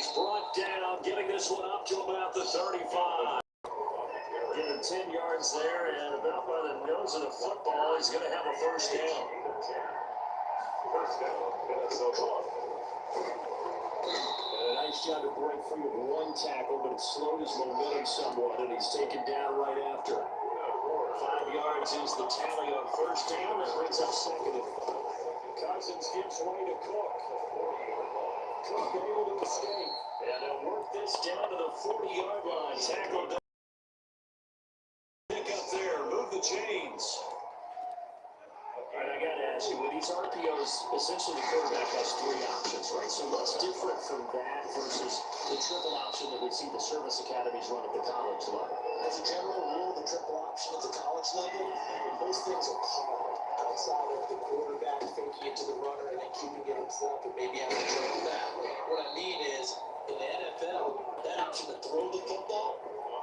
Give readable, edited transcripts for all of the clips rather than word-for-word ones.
he's brought down, getting this one up to about the 35. Given 10 yards there, and about by the nose of the football, he's going to have a first down. And a nice job to break free with one tackle, but it slowed his momentum somewhat, and he's taken down right after. 5 yards is the tally on first down. That brings up second and 5. Cousins gives way to Cook. Cook able to escape. And they'll work this down to the 40-yard line. Tackle down. Pick up there. Move the chains. All right, I got to ask you, with these RPOs, essentially the quarterback has 3 options, right? So what's different from that versus the triple option that we see the service academies run at the college level? As a general rule, the triple option at the college level, those things are hard. Outside of the quarterback faking it to the runner and then keeping it himself and maybe having to dribble that. What I mean is, in the NFL, that option to throw the football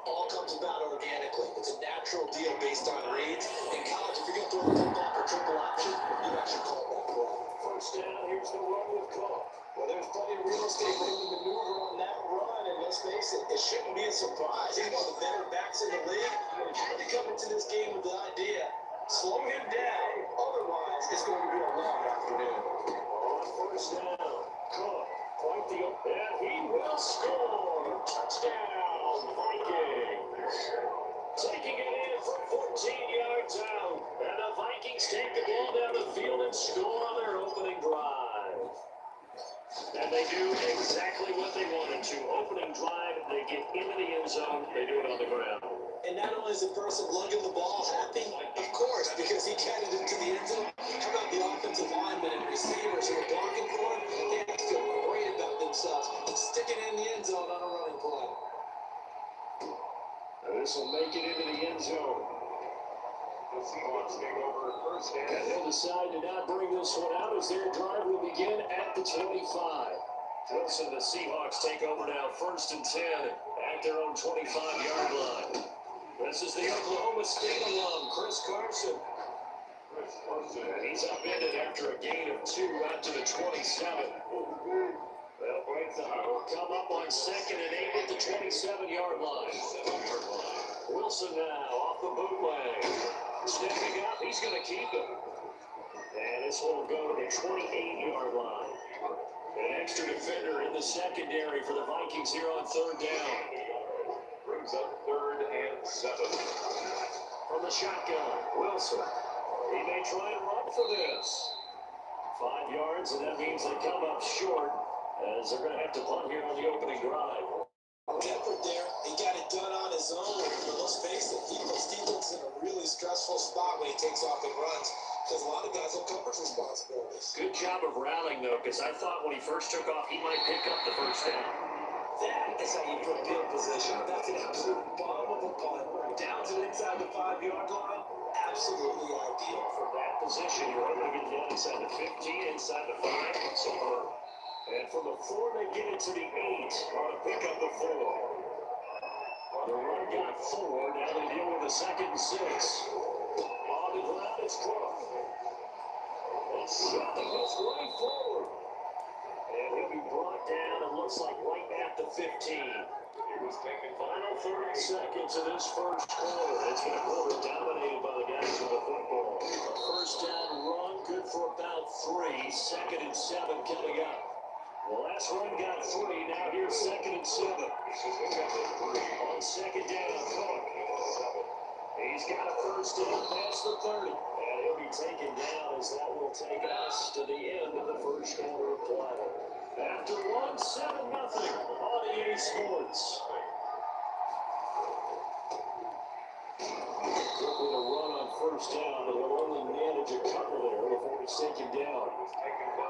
all comes about organically. It's a natural deal based on reads. In college, if you're going to throw the football for triple option, you actually call that play. First down, here's the run with Cook. Well, there's plenty of real estate for him to maneuver on that run, and let's face it, it shouldn't be a surprise. He's one of the better backs in the league. Had to come into this game with the idea, slow him down, otherwise it's going to be a long afternoon. On first down, Cook, quite the and he will score. Touchdown, Vikings. Taking it in from 14 yards out, and the Vikings take the ball down the field and score on their opening drive. And they do exactly what they wanted to. Opening drive, they get into the end zone, they do it on the ground. And not only is the person lugging the ball happy, of course, because he got it into the end zone. How about the offensive linemen and receivers who are blocking for him? They feel great about themselves. Sticking it in the end zone on a running play. And this will make it into the end zone. The Seahawks take over first down. And they'll decide to not bring this one out as their drive will begin at the 25. Wilson, the Seahawks take over now first and 10 at their own 25-yard line. This is the Oklahoma State alum, Chris Carson. And he's upended after a gain of 2 out to the 27. They'll break the huddle, come up on second and 8 at the 27-yard line. Wilson now off the bootleg. Stepping up, he's going to keep it. And this one will go to the 28-yard line. An extra defender in the secondary for the Vikings here on third down. Brings up 3rd and 7. From the shotgun, Wilson. He may try and run for this. 5 yards, and that means they come up short, as they're going to have to punt here on the opening drive. Effort there. He got it done on his own. But let's face it, he puts defense in a really stressful spot when he takes off and runs, because a lot of guys have coverage responsibilities. Good job of rallying, though, because I thought when he first took off, he might pick up the first down. That is how you put field position. That's an absolute bomb of a punt. Down to inside the 5-yard line. Absolutely ideal. From that position, you're able to get down inside the 15, inside the 5, superb. And from the 4, they get it to the 8 on a pickup of 4. The run got 4. Now they deal with a 2nd and 6. On the ground, it's Cook. It's shot. He goes right forward. And he'll be brought down, it looks like right at the 15. He was taking final 30 seconds of this first quarter. It's been a quarter dominated by the guys with the football. A first down run, good for about 3. 2nd and 7 coming up. The last run got 3. Now here's 2nd and 7. On second down, Cook. He's got a first down past the 30. And he'll be taken down as that will take us to the end of the first quarter of play. After 1, 7-0 on EA Sports. Quickly to run on first down, but he'll only manage a couple there before he's taken down.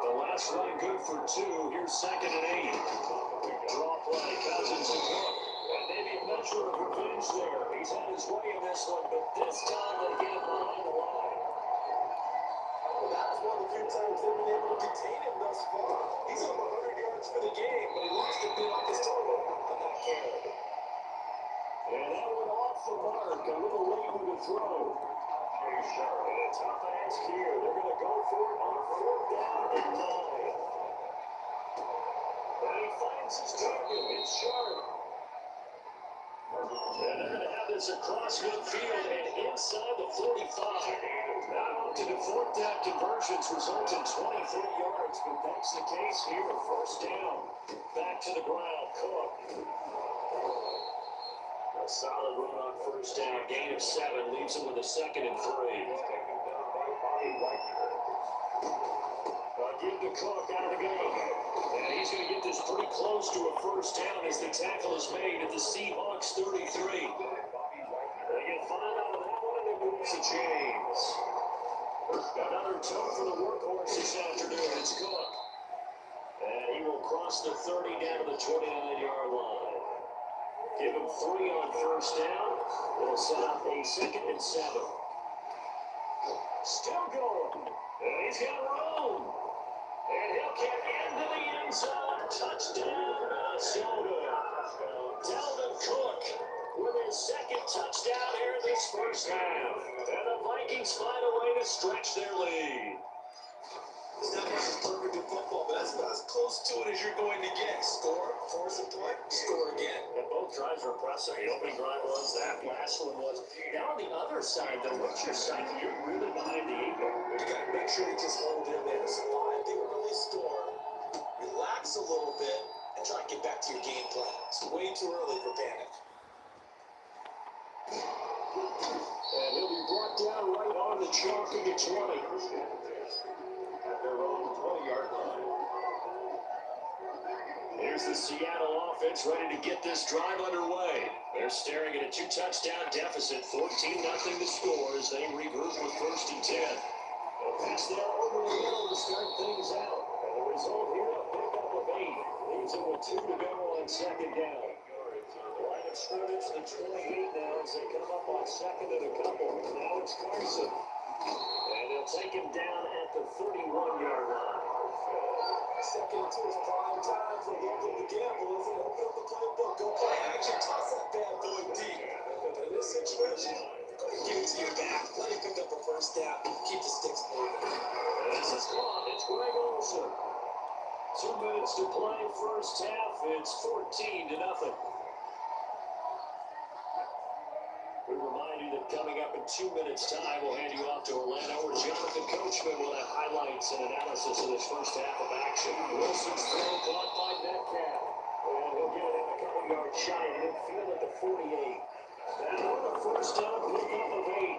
The last run good for 2. Here's 2nd and 8. Draw play, Cousins and Cook. And maybe a measure of revenge there. He's had his way in this one, but this time they get him behind the line. Well, that was one of the few times they've been able to contain him thus far. He's over 100 yards for the game, but he wants to be off his total. I'm not caring. And that went off the mark. A little late with the throw. And a tough ask here. They're going to go for it on 4th down and 9. And he finds his target. It's sharp. And they're going to have this across midfield and inside the 45. Now up to the fourth down conversions, result in 23 yards, but that's the case here. First down. Back to the ground. Cook. A solid run on first down. Gain of 7 leaves him with a 2nd and 3. Give to Cook out of the game. And he's going to get this pretty close to a first down as the tackle is made at the Seahawks 33. They get 5 out of that one, and they lose to James. Another toe for the workhorse this afternoon. It's Cook. And he will cross the 30 down to the 29-yard line. Give him 3 on first down. They'll set up a 2nd and 7. Still going. And he's got room. And he'll kick into the end zone. Touchdown, Minnesota. Dalvin Cook with his 2nd touchdown here in this first half. And the Vikings find a way to stretch their lead. It's not much as perfect in football, but that's about as close to it as you're going to get. Score, force a point, score again. And both drives were impressive. The opening drive was, that last one was. Now on the other side, though, what's your psyche? You're really behind the 8 ball. You got to make sure you just hold in there, survive the early score, relax a little bit, and try and get back to your game plan. It's way too early for panic. And he'll be brought down right on the chalk of the 20. They're on the 20-yard line. Here's the Seattle offense ready to get this drive underway. They're staring at a 2-touchdown deficit, 14-0 to score as they regroup with 1st and 10. A pass there over the middle to start things out. And the result here, a pickup of 8. Leaves them with 2 to go on 2nd down. Line of scrimmage, the 28 now as they come up on 2nd and a couple. Now it's Carson. And they'll take him down at the 31-yard line. 2nd and 2 is prime time for a little bit of gamble. If they open up the playbook, go play action, toss that bad boy deep. But in this situation, go ahead and give it to your back. Let him pick up a first down. Keep the sticks moving. This is caught. It's Greg Olsen. 2 minutes to play first half. It's 14-0. We remind you that coming up in 2 minutes' time, we'll hand you off to Orlando, where Jonathan Coachman will have highlights and analysis of this first half of action. Wilson's throw caught by Metcalf. And he'll get it in a couple yards shy of midfield at the 48. Now the first down pickup of 8.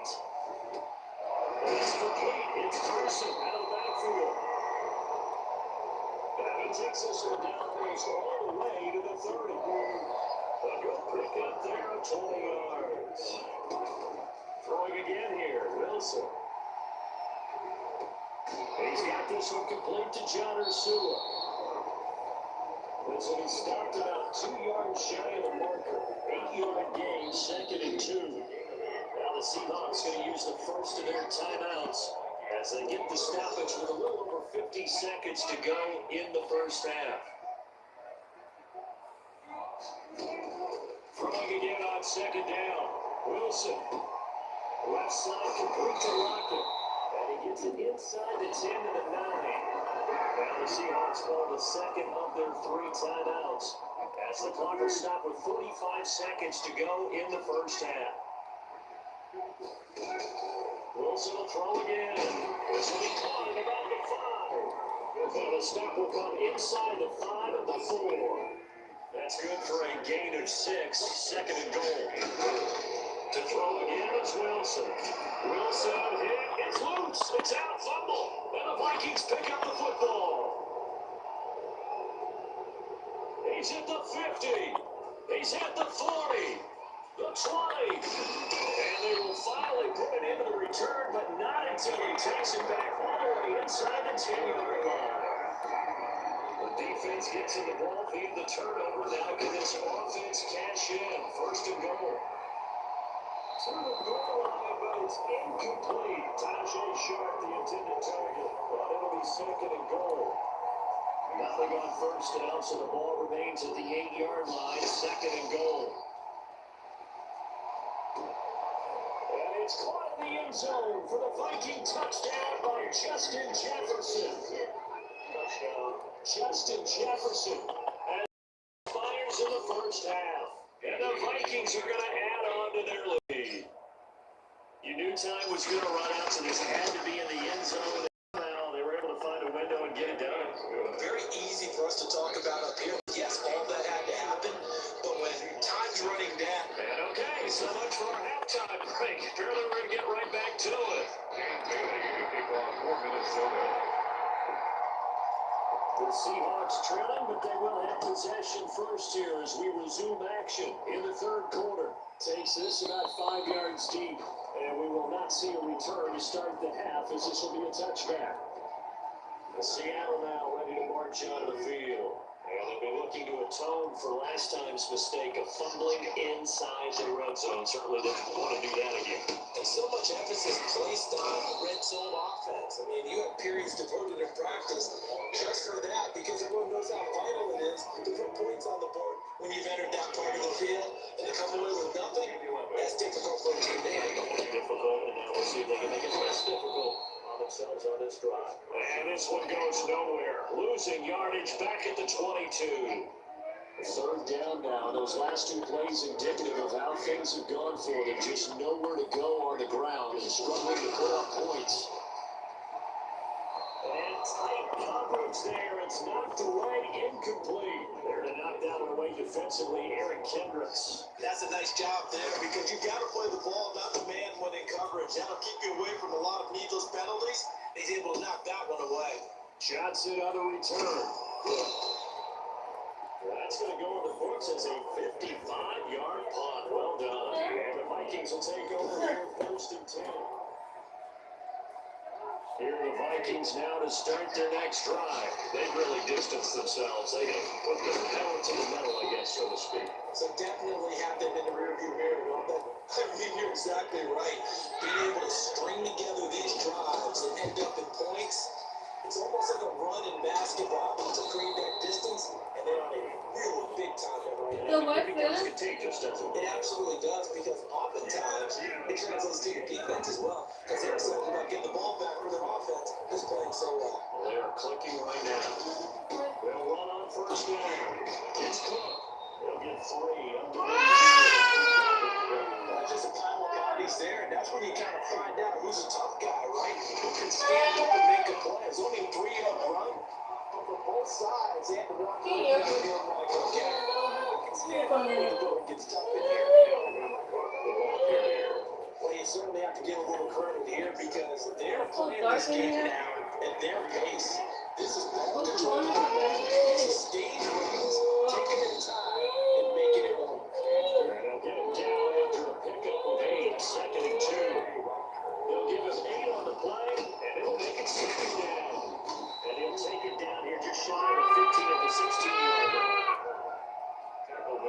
It's complete. It's Carson out of the backfield. And he takes this one down base all the way to the 30. A good pickup there of 20 yards. Throwing again here, Wilson. He's got this one complete to John Ursula. This one is stopped about 2 yards shy of the marker. 8-yard gain, 2nd and 2. Now the Seahawks going to use the first of their timeouts as they get the stoppage with a little over 50 seconds to go in the first half. Throwing again on 2nd down. Wilson. Left side complete to Lockett. And he gets it inside the 10 to the 9. Now the Seahawks call the 2nd of their 3 timeouts. As the clock will stop with 45 seconds to go in the first half. Wilson will throw again. This will be caught at about the 5. And the stop will come inside the 5 of the 4. That's good for a gain of 6. 2nd and goal. To throw again is Wilson. Wilson hit. It's loose. It's out. Fumble. And the Vikings pick up the football. He's at the 50. He's at the 40. The 20. And they will finally put it into the return, but not until he takes it back all the way inside the 10-yard line. The defense gets in the ball via the turnover. Now can this offense cash in? 1st and goal. To the goal line, but it's incomplete. Tajay Sharp, the intended target. But it'll be 2nd and goal. Nothing on 1st down, so the ball remains at the 8-yard line. 2nd and goal. And it's caught in the end zone for the Viking touchdown by Justin Jefferson. Touchdown. Justin Jefferson first half. And the Vikings are going to add on to their lead. You knew time was going to run out, so this had to be in the end zone. Now they were able to find a window and get it done. Very easy for us to talk about up here. Yes, all that had to happen, but when time's running down. And okay, so much for our halftime break. Apparently we're going to get right back to it. The Seahawks trailing, but they will have possession first here as we resume action in the third quarter. Takes this about 5 yards deep, and we will not see a return to start the half as this will be a touchback. Seattle now ready to march out of the field. And they'll be looking to atone for last time's mistake of fumbling inside the red zone. Certainly didn't want to do that again. And so much emphasis placed on red zone offense. I mean, you have periods devoted in practice just for that because everyone knows how vital it is to put points on the board when you've entered that part of the field. And to come away with nothing, that's difficult for a team to handle. Difficult, and now we'll see if they can make it less difficult themselves on this drive. And this one goes nowhere. Losing yardage back at the 22. Third down now. Those last two plays indicative of how things have gone for them. Just nowhere to go on the ground and struggling to put up points. And tight coverage there. It's knocked away, incomplete. There to knock down and away defensively, Eric Kendricks. That's a nice job there because you got to play the ball, not the man when in coverage. That'll keep you away from a lot of needless penalties. He's able to knock that one away. Johnson on the return. That's going to go in the books as a 55-yard punt. Well done. And the Vikings will take over here first and 10. Here are the Vikings now to start their next drive. They've really distanced themselves. They have put the pedal to the metal, I guess, so to speak. So definitely have them in the rearview mirror. I mean, you're exactly right. Being able to string together these drives and end up in points, it's almost like a run in basketball to create that distance, and they're on a really big time right now. It becomes contagious, doesn't it? It absolutely does, because oftentimes it translates to your defense as well, because they're excited about getting the ball back for their offense is playing so well. They are clicking right now. They'll run on first down. It's Cook. They'll get 3 up to That's just a pile of bodies there, and that's when you kind of find out who's a tough guy, right? Who can stand up and make a play. It's only a 3-yard run, but for both sides, they have to walk over and feel like, okay, who can stand up when the building gets tough in here. Well, you certainly have to give a little credit here because they're playing this game now at their pace. This is ball control. Sustained runs, taking their time, and making it work. They'll get it down after a pickup of 8, second and 2. They'll give him 8 on the play, and he'll make it second down. And he'll take it down here just shy of 15 at the 16-yard line.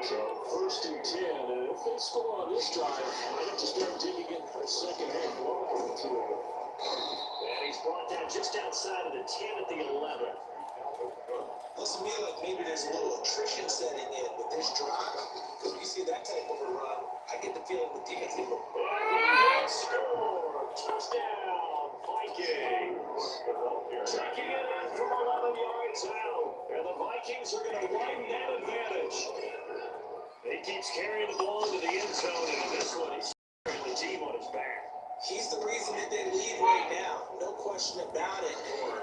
So first and 10, and if they score on this drive, they have to start digging in for a second half ball. And he's brought down just outside of the 10 at the 11. Looks to me like maybe there's a little attrition setting in with this drive. Because when you see that type of a run, I get the feeling the defense will go. Score! Touchdown, Vikings! Checking it in from 11 yards out. And the Vikings are going to widen that advantage. He keeps carrying the ball into the end zone, and in this one, he's carrying the team on his back. He's the reason that they lead right now. No question about it.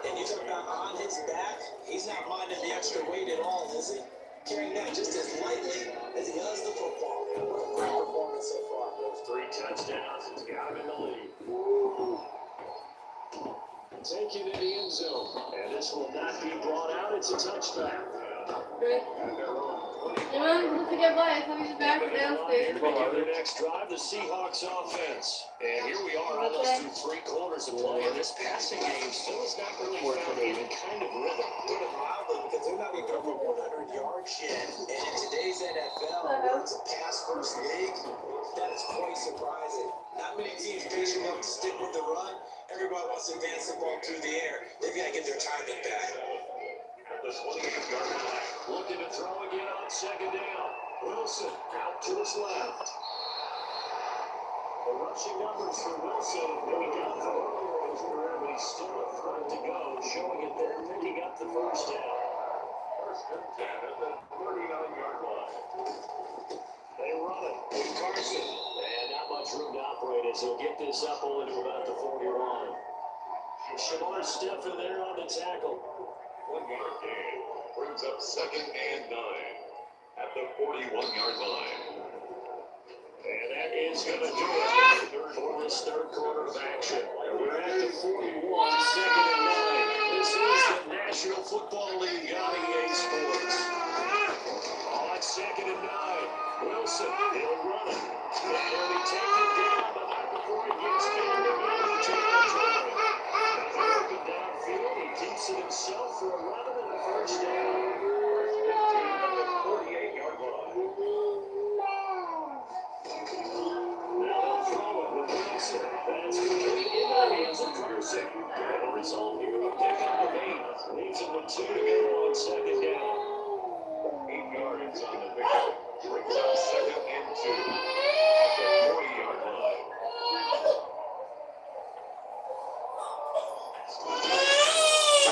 And you talk about on his back, he's not minding the extra weight at all, is he? Carrying that just as lightly as he does the football. What a great performance so far. Those 3 touchdowns has got him in the lead. Taking it in the end zone. And this will not be brought out. It's a touchback. Right. Don't forget Blythe. Have his back downstairs. Their next drive, the Seahawks offense. And here we are, almost through 3 quarters of play. And this passing game still has not really found any kind of rhythm. Put it mildly, because they're not even over 100 yards yet. And in today's NFL, where it's a pass-first league, that is quite surprising. Not many teams patient enough to stick with the run. Everybody wants to advance the ball through the air. They've got to get their timing back. The 28-yard line. Looking to throw again on second down. Wilson out to his left. The rushing numbers for Wilson, when he got through earlier in his career, but he's still a threat to go, showing it there, picking up the first down. First and 10 at the 39-yard line. And not much room to operate as he'll get this up only to about the 40 line. Shamar Stephen there on the tackle. 1 yard gain. Brings up 2nd and 9 at the 41-yard line. And that is going to do it for this third quarter of action. And we're at the 41, 2nd and 9. This is the National Football League on EA Sports. On 2nd and 9, Wilson, he'll run it. And he'll be taken down, but not before he gets into enemy territory. Nothing open downfield. He keeps it himself for 11 and a first down. First 15 at the 48-yard line. Now they'll throw it with Wilson. That's complete in the hands of Carson. And the result here, a pickup of 8. Leaves him with 2 to go on 2nd down. 8 yards on the pickup. Brings up 2nd and 2 at the 40-yard line.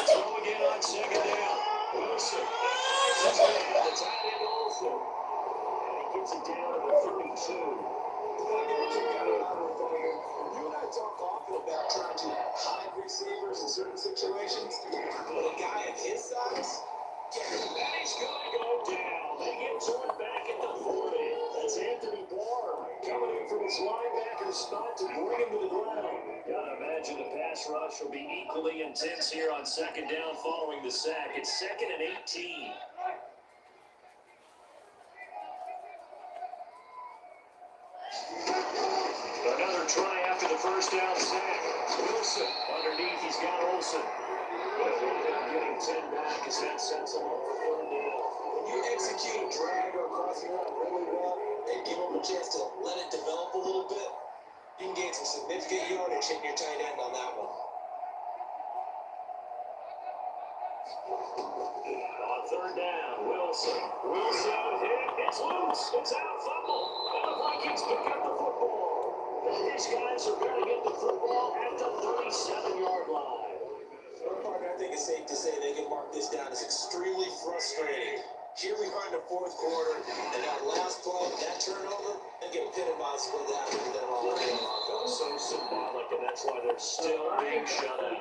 Throw again on 2nd down. Wilson. The tight end Olsen. And he gets it down to the 32. You and I talk often about trying to hide receivers in certain situations, but a guy of his size, And he's going to go down. They get to it back at the 40. That's Anthony Barr coming in from his linebacker spot to bring him to the ground. Gotta imagine the pass rush will be equally intense here on 2nd down following the sack. It's 2nd and 18. Another try after the first down sack. Wilson underneath. He's got Olsen. Getting 10 back as that sets him up for 3rd down. when you execute a drag or crossing route really well and give him a chance to let it develop a little bit, you can gain some significant yardage hitting your tight end on that one. On 3rd down, Wilson. Wilson hit. It's loose. It's out. Fumble. And the Vikings pick up the football. And these guys are going to get the football at the 37-yard line. I think it's safe to say they can mark this down as extremely frustrating. Here we are in the 4th quarter, and that last play, that turnover, they get epitomized what happened to them all day long. So symbolic, and that's why they're still being shut out.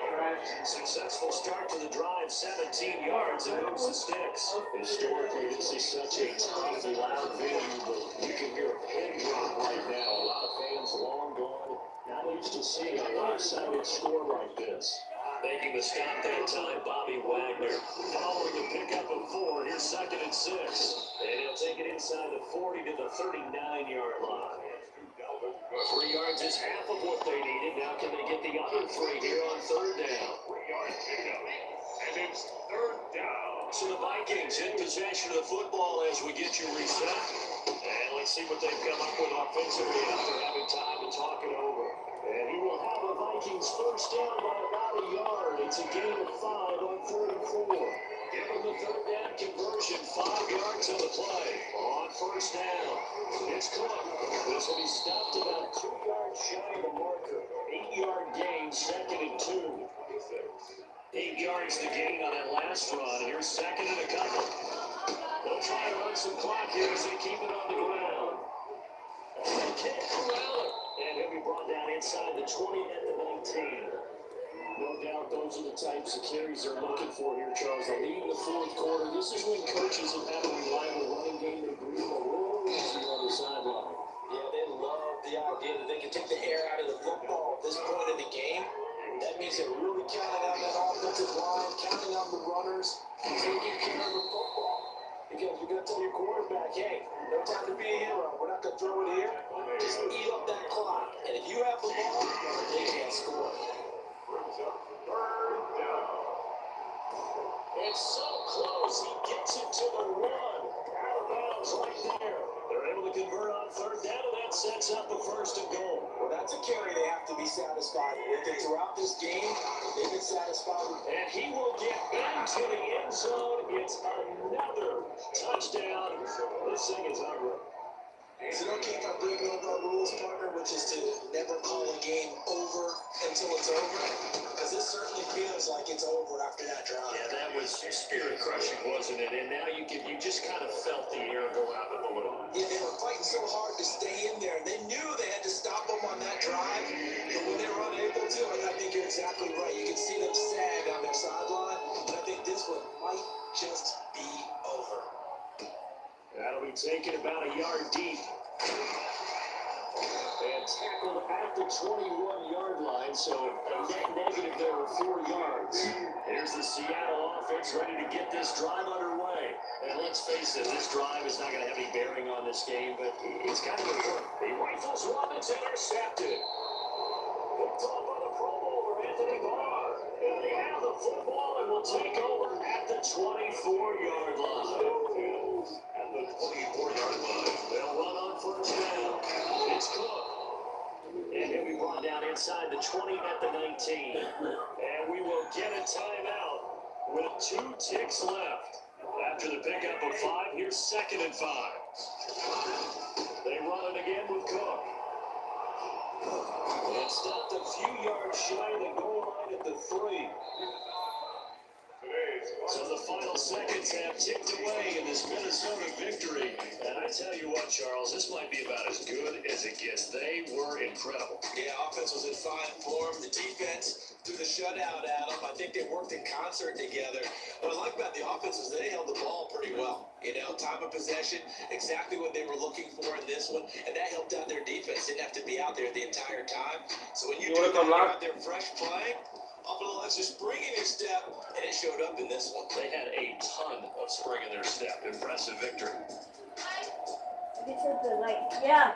Successful start to the drive, 17 yards, and moves the sticks. Historically, this is such a tiny, loud venue, but you can hear a pin drop right now. A lot of fans long gone, not used to seeing a lopsided score like this. Making the stop that time, Bobby Wagner. Following the pickup of 4, here's 2nd and 6. And he'll take it inside the 40 to the 39-yard line. 3 yards is half of what they needed. Now can they get the other 3 here on 3rd down? 3-yard pickup. And it's 3rd down. So the Vikings in possession of the football as we get you reset. And let's see what they've come up with offensively after having time to talk it over. And he will have the Vikings first down by about a yard. It's a gain of 5 on 3rd and 4. Give him the 3rd down conversion. 5 yards on the play. On 1st down. It's Cook. This will be stopped about 2 yards shy of the marker. 8-yard gain, 2nd and 2. 8 yards to gain on that last run. Here's 2nd and a couple. They'll try to run some clock here as they keep it on the ground. And they can't corral it. And he'll be brought down inside the 20 at the 19. No doubt those are the types of carries they're looking for here, Charles. They lead in the 4th quarter. This is when coaches have had to rely on the running game. They breathe a little easier on the sideline. Yeah, they love the idea that they can take the air out of the football at this point in the game. That means they're really counting on that offensive line, counting on the runners, and taking care of the football. Because you're going to tell your quarterback, hey, no time to be a hero. We're not going to throw it here. Just eat up that clock. And if you have the ball, they can't score. Brings up 3rd down. It's so close. He gets it to the 1. Out of bounds right there. They're able to convert on 3rd down, and that sets up the 1st and goal. Well, that's a carry they have to be satisfied with. And throughout this game, they've been satisfied with. And he will get into the end zone. It's another touchdown. This thing is ugly. Is it okay if I break one of our rules, partner, which is to never call a game over until it's over? Because this certainly feels like it's over after that drive. Yeah, that was spirit crushing, wasn't it? And now you just kind of felt the air go out of the balloon. Yeah, they were fighting so hard to stay in there. They knew they had to stop them on that drive, but when they were unable to, and I think you're exactly right. You can see them sag on their sideline, and I think this one might just be over. That'll be taken about a yard deep. And tackled at the 21-yard line, so a net negative there of 4 yards. Here's the Seattle offense ready to get this drive underway. And let's face it, this drive is not going to have any bearing on this game, but it's kind of important. He rifles one that's intercepted. Picked off by the Pro Bowler, Anthony Barr. And they have the football and will take over at the 24-yard line. At the 24-yard line. They'll run on first down. It's Cook. And he'll be brought down inside the 20 at the 19. And we will get a timeout with 2 ticks left. After the pickup of 5, here's 2nd and 5. They run it again with Cook. And stopped a few yards shy of the goal line at the 3. So the final seconds have ticked away in this Minnesota victory. And I tell you what, Charles, this might be about as good as it gets. They were incredible. Yeah, offense was in fine form. The defense threw the shutout at them. I think they worked in concert together. What I like about the offense is they held the ball pretty well. You know, time of possession, exactly what they were looking for in this one, and that helped out their defense. Didn't have to be out there the entire time. So when you do that, you're out there fresh playing, off a little extra spring in your step, and it showed up in this one. They had a ton of spring in their step. Impressive victory. It's the light. Yeah.